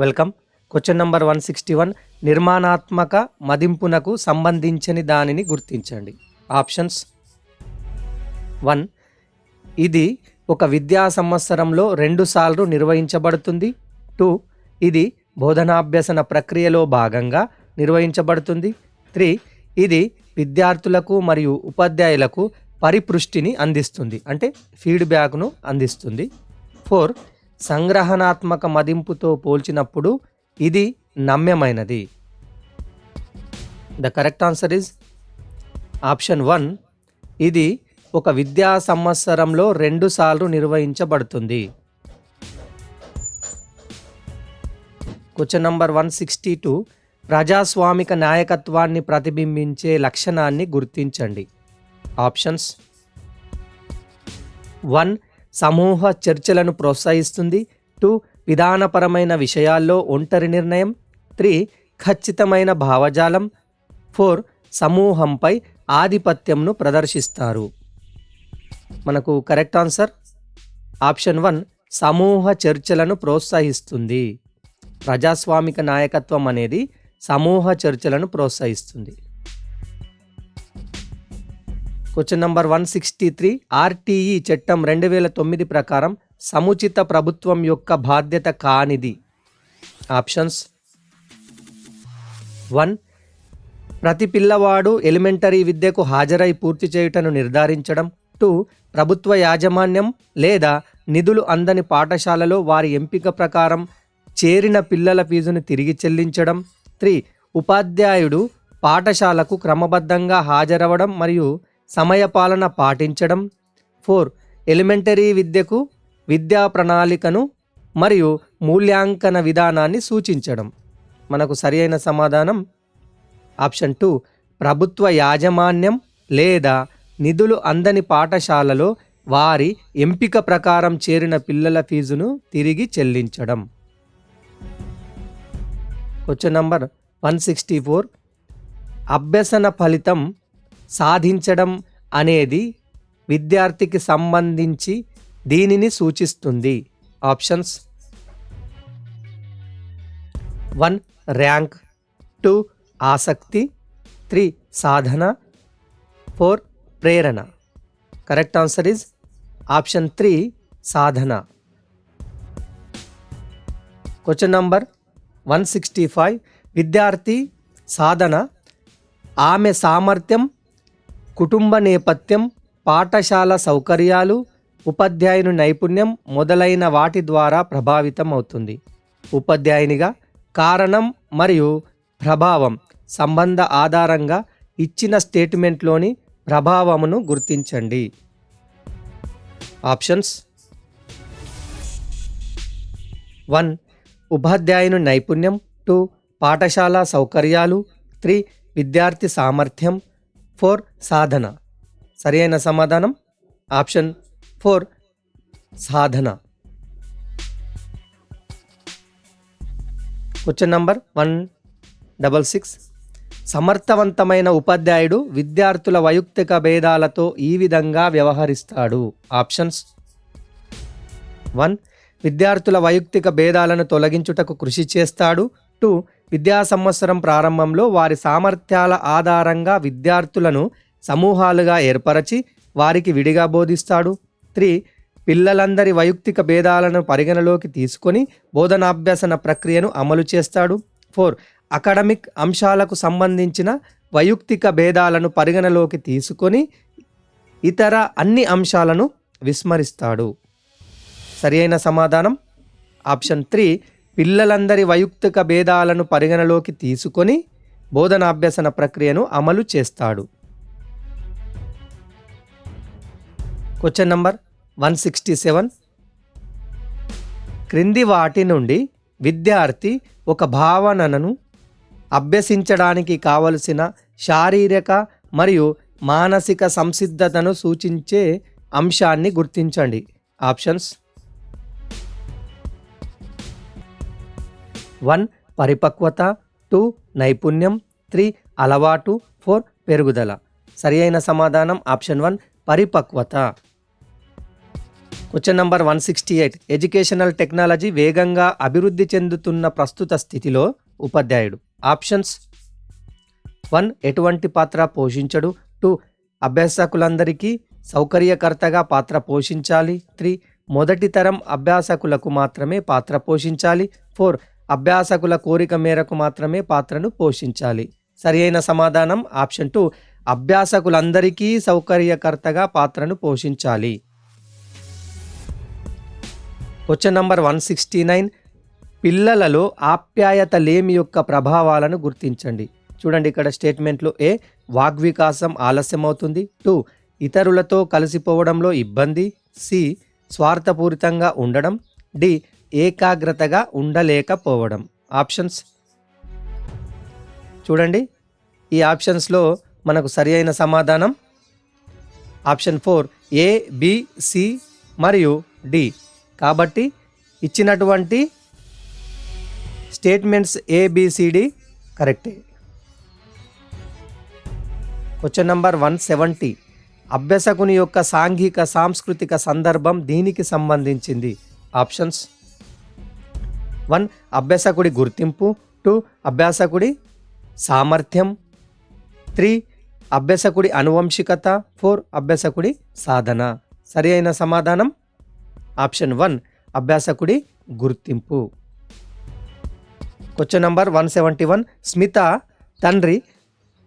Welcome. Question number 161. నిర్మాణాత్మక మదింపునకు సంబంధించని దానిని గుర్తించండి. ఆప్షన్స్: 1. ఇది ఒక విద్యా సంవత్సరంలో 2 సార్లు నిర్వహించబడుతుంది. 2. ఇది బోధనాభ్యసన ప్రక్రియలో భాగంగా నిర్వహించబడుతుంది. 3. ఇది విద్యార్థులకు మరియు ఉపాధ్యాయులకు పరిపృష్టిని అందిస్తుంది, అంటే ఫీడ్బ్యాక్ను అందిస్తుంది. 4. సంగ్రహణాత్మక మదింపుతో పోల్చినప్పుడు ఇది నమ్యమైనది. The correct answer is option 1. ఇది ఒక విద్యా సంవత్సరంలో 2 సార్లు నిర్వహించబడుతుంది. Question number 162. ప్రజాస్వామిక నాయకత్వాన్ని ప్రతిబింబించే లక్షణాన్ని గుర్తించండి. ఆప్షన్స్: 1. సమూహ చర్చలను ప్రోత్సహిస్తుంది. 2. విధానపరమైన విషయాల్లో ఒంటరి నిర్ణయం. 3. ఖచ్చితమైన భావజాలం. 4. సమూహంపై ఆధిపత్యంను ప్రదర్శిస్తారు. మనకు కరెక్ట్ ఆన్సర్ ఆప్షన్ 1. సమూహ చర్చలను ప్రోత్సహిస్తుంది. ప్రజాస్వామిక నాయకత్వం అనేది సమూహ చర్చలను ప్రోత్సహిస్తుంది. Question number 163. ఆర్టీఈ చట్టం 2009 ప్రకారం సముచిత ప్రభుత్వం యొక్క బాధ్యత కానిది. ఆప్షన్స్: 1. ప్రతి పిల్లవాడు ఎలిమెంటరీ విద్యకు హాజరై పూర్తి చేయుటను నిర్ధారించడం. 2. ప్రభుత్వ యాజమాన్యం లేదా నిధులు అందని పాఠశాలలో వారి ఎంపిక ప్రకారం చేరిన పిల్లల ఫీజును తిరిగి చెల్లించడం. 3. ఉపాధ్యాయుడు పాఠశాలకు క్రమబద్ధంగా హాజరవడం మరియు సమయపాలన పాటించడం. 4. ఎలిమెంటరీ విద్యకు విద్యా ప్రణాళికను మరియు మూల్యాంకన విధానాన్ని సూచించడం. మనకు సరియైన సమాధానం ఆప్షన్ 2. ప్రభుత్వ యాజమాన్యం లేదా నిధులు అందని పాఠశాలలో వారి ఎంపిక ప్రకారం చేరిన పిల్లల ఫీజును తిరిగి చెల్లించడం. Question number 164. అభ్యసన ఫలితం సాధించడం అనేది విద్యార్థికి సంబంధించి దీనిని సూచిస్తుంది. ఆప్షన్స్: 1. ర్యాంక్. 2. ఆసక్తి. 3. సాధన. 4. ప్రేరణ. Correct answer is option 3. సాధన. Question number 165. విద్యార్థి సాధన ఆమె సామర్థ్యం, కుటుంబ నేపథ్యం, పాఠశాల సౌకర్యాలు, ఉపాధ్యాయుని నైపుణ్యం మొదలైన వాటి ద్వారా ప్రభావితం అవుతుంది. ఉపాధ్యాయునిగా కారణం మరియు ప్రభావం సంబంధ ఆధారంగా ఇచ్చిన స్టేట్మెంట్లోని ప్రభావమును గుర్తించండి. ఆప్షన్స్: 1. ఉపాధ్యాయుని నైపుణ్యం. 2. పాఠశాల సౌకర్యాలు. 3. విద్యార్థి సామర్థ్యం. 4. సాధన. సరియైన సమాధానం ఆప్షన్ 4. సాధన. Question number 166. సమర్థవంతమైన ఉపాధ్యాయుడు విద్యార్థుల వైయక్తిక భేదాలతో ఈ విధంగా వ్యవహరిస్తాడు. ఆప్షన్స్: 1. విద్యార్థుల వైయక్తిక భేదాలను తొలగించుటకు కృషి చేస్తాడు. 2. విద్యా సంవత్సరం ప్రారంభంలో వారి సామర్థ్యాల ఆధారంగా విద్యార్థులను సమూహాలుగా ఏర్పరచి వారికి విడిగా బోధిస్తాడు. 3. పిల్లలందరి వైయక్తిక భేదాలను పరిగణలోకి తీసుకొని బోధనాభ్యసన ప్రక్రియను అమలు చేస్తాడు. 4. అకాడమిక్ అంశాలకు సంబంధించిన వైయక్తిక భేదాలను పరిగణలోకి తీసుకొని ఇతర అన్ని అంశాలను విస్మరిస్తాడు. సరియైన సమాధానం ఆప్షన్ 3. పిల్లలందరి వైయక్తిక భేదాలను పరిగణలోకి తీసుకొని బోధనాభ్యసన ప్రక్రియను అమలు చేస్తాడు. Question number 167. క్రింది వాటి నుండి విద్యార్థి ఒక భావనను అభ్యసించడానికి కావలసిన శారీరక మరియు మానసిక సంసిద్ధతను సూచించే అంశాన్ని గుర్తించండి. ఆప్షన్స్: 1. పరిపక్వత. 2. నైపుణ్యం. 3. అలవాటు. 4. పెరుగుదల. సరియైన సమాధానం ఆప్షన్ 1. పరిపక్వత. Question number 168. ఎడ్యుకేషనల్ టెక్నాలజీ వేగంగా అభివృద్ధి చెందుతున్న ప్రస్తుత స్థితిలో ఉపాధ్యాయుడు. ఆప్షన్స్: 1. ఎటువంటి పాత్ర పోషించడు. 2. అభ్యాసకులందరికీ సౌకర్యకర్తగా పాత్ర పోషించాలి. 3. మొదటి తరం అభ్యాసకులకు మాత్రమే పాత్ర పోషించాలి. 4. అభ్యాసకుల కోరిక మేరకు మాత్రమే పాత్రను పోషించాలి. సరి అయిన సమాధానం ఆప్షన్ 2. అభ్యాసకులందరికీ సౌకర్యకర్తగా పాత్రను పోషించాలి. Question number 169. పిల్లలలో ఆప్యాయత లేమి యొక్క ప్రభావాలను గుర్తించండి. చూడండి, ఇక్కడ స్టేట్మెంట్లో: ఏ. వాగ్వికాసం ఆలస్యమవుతుంది. 2. ఇతరులతో కలిసిపోవడంలో ఇబ్బంది. సి. స్వార్థపూరితంగా ఉండడం. డి. ఏకాగ్రతగా ఉండలేకపోవడం. ఆప్షన్స్ చూడండి. ఈ ఆప్షన్స్లో మనకు సరి అయిన సమాధానం ఆప్షన్ 4 ఏ, బి, సి మరియు డి. కాబట్టి ఇచ్చినటువంటి స్టేట్మెంట్స్ ఏబిసిడి కరెక్టే. Question number 170. అభ్యాసకుని యొక్క సాంఘిక సాంస్కృతిక సందర్భం దీనికి సంబంధించింది. ఆప్షన్స్: 1. అభ్యాసకుడి గుర్తింపు. 2. అభ్యాసకుడి సామర్థ్యం. 3. అభ్యాసకుడి అనువంశికత. 4. అభ్యాసకుడి సాధన. సరి అయిన సమాధానం ఆప్షన్ 1 అభ్యాసకుడి గుర్తింపు. Question number 171. స్మిత తండ్రి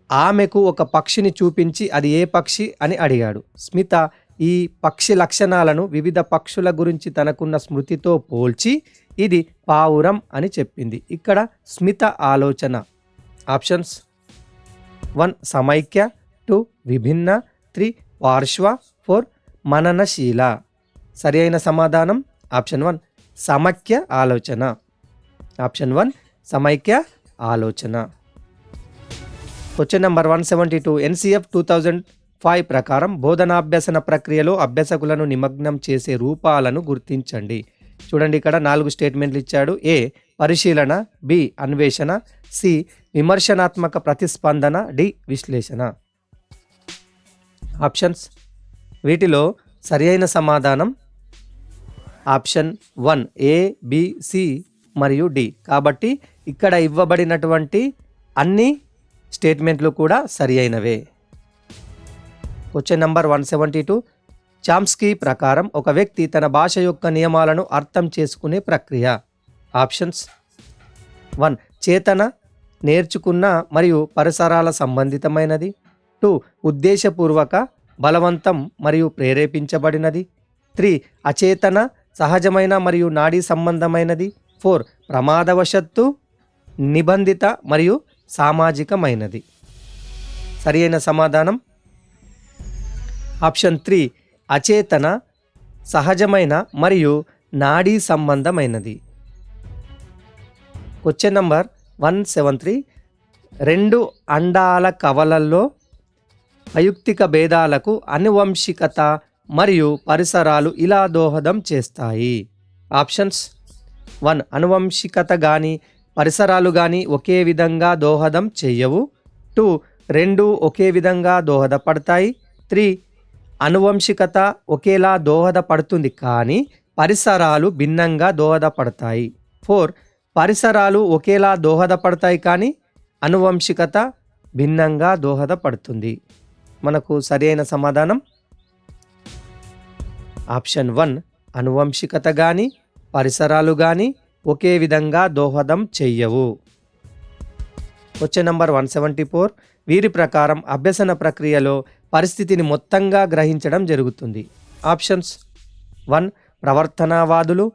ఆమెకు ఒక పక్షిని చూపించి అది ఏ పక్షి అని అడిగాడు. స్మిత ఈ పక్షి లక్షణాలను వివిధ పక్షుల గురించి తనకున్న స్మృతితో పోల్చి ఇది పావురం అని చెప్పింది. ఇక్కడ స్మిత ఆలోచన. ఆప్షన్స్: 1. సమైక్య. 2. విభిన్న. 3. పార్శ్వ. 4. మననశీల. సరి అయిన సమాధానం ఆప్షన్ 1 సమైక్య ఆలోచన. ఆప్షన్ 1 సమైక్య ఆలోచన. Question number 172. ఎన్సిఎఫ్ 2005 ప్రకారం బోధనాభ్యసన ప్రక్రియలో అభ్యాసకులను నిమగ్నం చేసే రూపాలను గుర్తించండి. చూడండి, ఇక్కడ 4 స్టేట్మెంట్లు ఇచ్చాడు. ఏ. పరిశీలన. బి. అన్వేషణ. సి. విమర్శనాత్మక ప్రతిస్పందన. డి. విశ్లేషణ. ఆప్షన్స్ వీటిలో సరి అయిన సమాధానం ఆప్షన్ 1 ఏ, బి, సి మరియు డి. కాబట్టి ఇక్కడ ఇవ్వబడినటువంటి అన్ని స్టేట్మెంట్లు కూడా సరి అయినవే. Question number 172. చామ్స్కీ ప్రకారం ఒక వ్యక్తి తన భాష యొక్క నియమాలను అర్థం చేసుకునే ప్రక్రియ. ఆప్షన్స్: 1. చేతన, నేర్చుకున్న మరియు పరిసరాల సంబంధితమైనది. 2. ఉద్దేశపూర్వక, బలవంతం మరియు ప్రేరేపించబడినది. 3. అచేతన, సహజమైన మరియు నాడీ సంబంధమైనది. 4. ప్రమాదవశత్తు, నిబంధిత మరియు సామాజికమైనది. సరి అయిన సమాధానం ఆప్షన్ 3 అచేతన, సహజమైన మరియు నాడీ సంబంధమైనది. Question number 173. 2 అండాల కవలల్లో అయుక్తిక భేదాలకు అనువంశికత మరియు పరిసరాలు ఇలా దోహదం చేస్తాయి. ఆప్షన్స్: 1. అనువంశికత కానీ పరిసరాలు కానీ ఒకే విధంగా దోహదం చేయవు. 2. రెండూ ఒకే విధంగా దోహదపడతాయి. 3. అనువంశికత ఒకేలా దోహదపడుతుంది కానీ పరిసరాలు భిన్నంగా దోహదపడతాయి. 4. పరిసరాలు ఒకేలా దోహదపడతాయి కానీ అనువంశికత భిన్నంగా దోహదపడుతుంది. మనకు సరైన సమాధానం ఆప్షన్ 1 అనువంశికత కానీ పరిసరాలు కానీ ఒకే విధంగా దోహదం చెయ్యవు. Question number 174. వీరి ప్రకారం అభ్యసన ప్రక్రియలో పరిస్థితిని మొత్తంగా గ్రహించడం జరుగుతుంది. ఆప్షన్స్: 1. ప్రవర్తనావాదులు.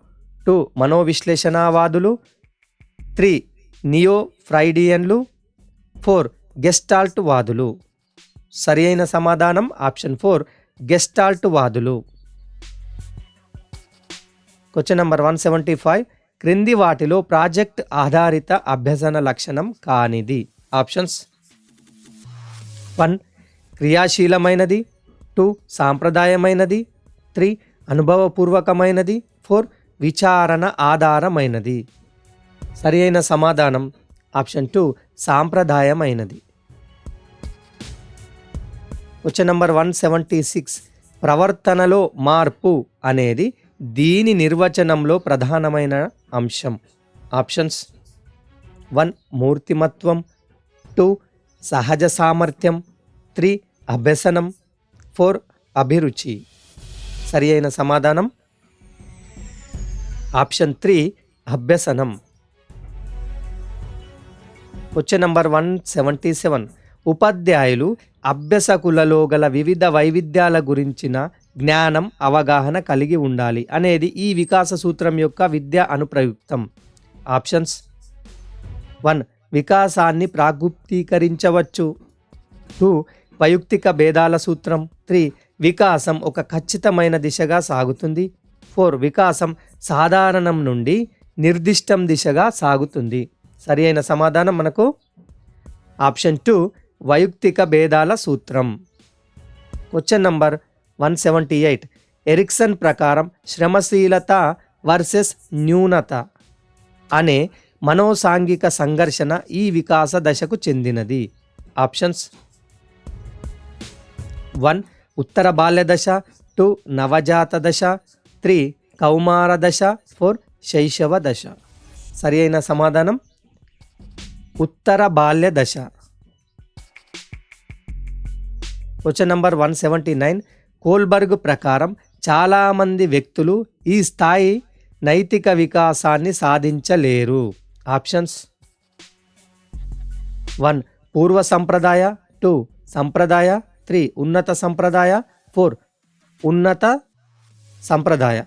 2. మనోవిశ్లేషణవాదులు. 3. నియో ఫ్రైడియన్లు. 4. గెస్టాల్ట్ వాదులు. సరి అయిన సమాధానం ఆప్షన్ 4 గెస్టాల్ట్ వాదులు. Question number 175. క్రింది వాటిలో ప్రాజెక్ట్ ఆధారిత అభ్యసన లక్షణం కానిది. ఆప్షన్స్: 1. క్రియాశీలమైనది. 2. సాంప్రదాయమైనది. 3. అనుభవపూర్వకమైనది. 4. విచారణ ఆధారమైనది. సరి అయిన సమాధానం ఆప్షన్ 2 సాంప్రదాయమైనది. Question number 176. ప్రవర్తనలో మార్పు అనేది దీని నిర్వచనంలో ప్రధానమైన అంశం. ఆప్షన్స్ 1 మూర్తిమత్వం, 2 సహజ సామర్థ్యం, 3 అభ్యసనం, 4 అభిరుచి. సరి అయిన సమాధానం ఆప్షన్ 3 అభ్యసనం. Question number 177. ఉపాధ్యాయులు అభ్యసకులలో గల వివిధ వైవిధ్యాల గురించిన జ్ఞానం అవగాహన కలిగి ఉండాలి అనేది ఈ వికాస సూత్రం యొక్క విద్యా అనుప్రయుక్తం. ఆప్షన్స్ 1 వికాసాన్ని ప్రాగుప్తీకరించవచ్చు, 2 వైయుక్తిక భేదాల సూత్రం, 3 వికాసం ఒక ఖచ్చితమైన దిశగా సాగుతుంది, 4 వికాసం సాధారణం నుండి నిర్దిష్టం దిశగా సాగుతుంది. సరి అయిన సమాధానం మనకు ఆప్షన్ 2 వైయుక్తిక భేదాల సూత్రం. Question number 178. ఎరిక్సన్ ప్రకారం శ్రమశీలత వర్సెస్ న్యూనత అనే మనోసాంఘిక సంఘర్షణ ఈ వికాస దశకు చెందినది. ఆప్షన్స్ 1 ఉత్తర బాల్య దశ, 2 నవజాత దశ, 3 కౌమార దశ, 4 శైశవ దశ. సరి అయిన సమాధానం ఉత్తర బాల్య దశ. Question number 179. కోల్బర్గ్ ప్రకారం చాలామంది వ్యక్తులు ఈ స్థాయి నైతిక వికాసాన్ని సాధించలేరు. ఆప్షన్స్ 1 పూర్వ సంప్రదాయ, 2 సంప్రదాయ, 3 ఉన్నత సంప్రదాయ, 4 ఉన్నత సంప్రదాయ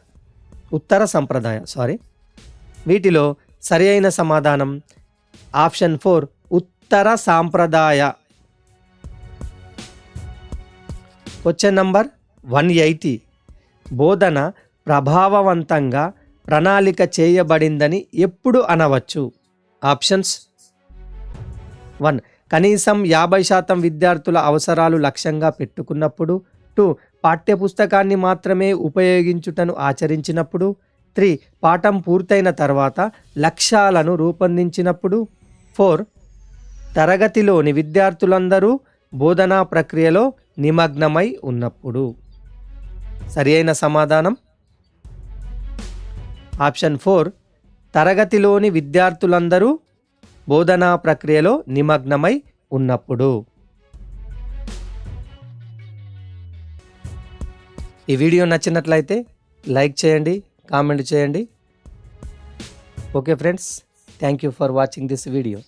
ఉత్తర సంప్రదాయ. వీటిలో సరి అయిన సమాధానం ఆప్షన్ 4 ఉత్తర సాంప్రదాయ. Question number 180. బోధన ప్రభావవంతంగా ప్రణాళిక చేయబడిందని ఎప్పుడు అనవచ్చు? ఆప్షన్స్ 1 కనీసం 50% విద్యార్థుల అవసరాలు లక్ష్యంగా పెట్టుకున్నప్పుడు, 2 పాఠ్యపుస్తకాన్ని మాత్రమే ఉపయోగించుటను ఆచరించినప్పుడు, 3 పాఠం పూర్తయిన తర్వాత లక్ష్యాలను రూపొందించినప్పుడు, 4 తరగతిలోని విద్యార్థులందరూ బోధనా ప్రక్రియలో నిమగ్నమై ఉన్నప్పుడు. సరి అయిన సమాధానం ఆప్షన్ 4 తరగతిలోని విద్యార్థులందరూ బోధనా ప్రక్రియలో నిమగ్నమై ఉన్నప్పుడు. ఈ వీడియో నచ్చినట్లయితే లైక్ చేయండి, కామెంట్ చేయండి. Okay friends, thank you for watching this video.